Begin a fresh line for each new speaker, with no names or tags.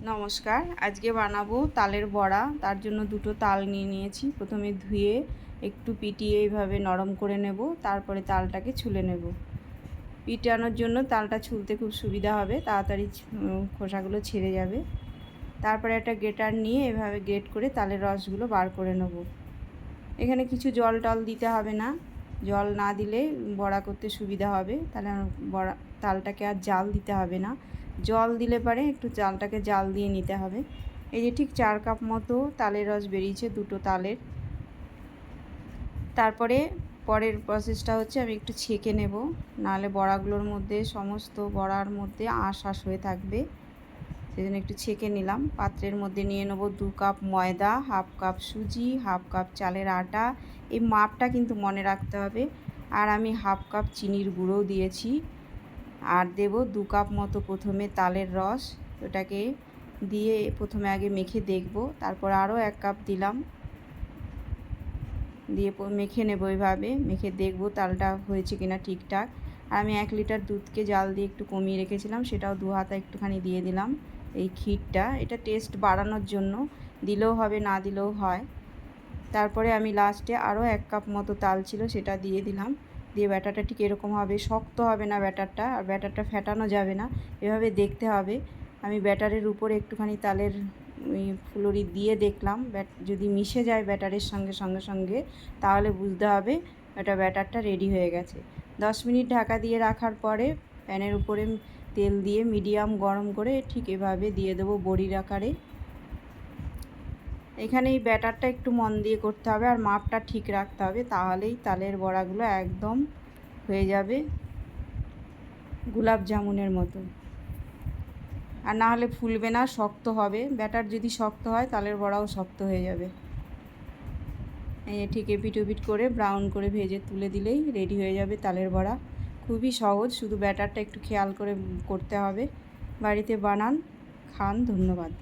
নমস্কার, আজকে বানাবো তালের বড়া। তার জন্য দুটো তাল নিয়ে নিয়েছি। প্রথমে ধুয়ে একটু পিটিয়ে এইভাবে নরম করে নেব, তারপরে তালটাকে ছুলে নেব। পিটানোর জন্য তালটা ছুলতে খুব সুবিধা হবে, তাড়াতাড়ি খোসাগুলো ছেড়ে যাবে। তারপরে একটা গ্রেটার নিয়ে এভাবে গ্রেট করে তালের রসগুলো বার করে নেব। এখানে কিছু জল টল দিতে হবে না, জল না দিলে বড়া করতে সুবিধা হবে। তাহলে বড়া তালটাকে আর জাল দিতে হবে না, জল দিলে পারে একটু চালটাকে জাল দিয়ে নিতে হবে। এই যে ঠিক 4 কাপ মতো তালের রস বেরিয়েছে দুটো তালের। তারপরে পরের প্রসেসটা হচ্ছে আমি একটু ছেঁকে নেব, নাহলে বড়াগুলোর মধ্যে সমস্ত বড়ার মধ্যে আঁশ হয়ে থাকবে। সেই জন্য একটু ছেঁকে নিলাম। পাত্রের মধ্যে নিয়ে নেব 2 কাপ ময়দা, হাফ কাপ সুজি, হাফ কাপ চালের আটা। এই মাপটা কিন্তু মনে রাখতে হবে। আর আমি হাফ কাপ চিনির গুঁড়োও দিয়েছি। আর দেব 2 কাপ মতো প্রথমে তালের রস। ওটাকে দিয়ে প্রথমে আগে মেখে দেখব, তারপর আরও 1 কাপ দিলাম, দিয়ে মেখে নেব। এইভাবে মেখে দেখব তালটা হয়েছে কিনা ঠিকঠাক। আর আমি 1 লিটার দুধকে জাল দিয়ে একটু কমিয়ে রেখেছিলাম, সেটাও 2 হাতা একটুখানি দিয়ে দিলাম। এই ক্ষীরটা এটা টেস্ট বাড়ানোর জন্য, দিলেও হবে না দিলেও হয়। তারপরে আমি লাস্টে আরও 1 কাপ মতো তাল ছিল, সেটা দিয়ে দিলাম। দিয়ে ব্যাটারটা ঠিক এরকম হবে, শক্ত হবে না ব্যাটারটা, আর ব্যাটারটা ফেটানো যাবে না, এভাবে দেখতে হবে। আমি ব্যাটারের উপরে একটুখানি তালের ফুলুরি দিয়ে দেখলাম, যদি মিশে যায় ব্যাটারের সঙ্গে তাহলে বুঝতে হবে এটা ব্যাটারটা রেডি হয়ে গেছে। 10 মিনিট ঢাকা দিয়ে রাখার পরে প্যানের উপরে তেল দিয়ে মিডিয়াম গরম করে ঠিক এভাবে দিয়ে দেবো বড়ির আকারে। এখানে এই ব্যাটারটা একটু মন দিয়ে করতে হবে, আর মাপটা ঠিক রাখতে হবে, তাহলেই তালের বড়াগুলো একদম হয়ে যাবে গোলাপ জামুনের মতো। আর না হলে ফুলবে না, শক্ত হবে। ব্যাটার যদি শক্ত হয় তালের বড়াও শক্ত হয়ে যাবে। এই ঠিক এপিট ওপিট করে ব্রাউন করে ভেজে তুলে দিলেই রেডি হয়ে যাবে তালের বড়া। খুবই সহজ, শুধু ব্যাটারটা একটু খেয়াল করে করতে হবে। বাড়িতে বানান, খান। ধন্যবাদ।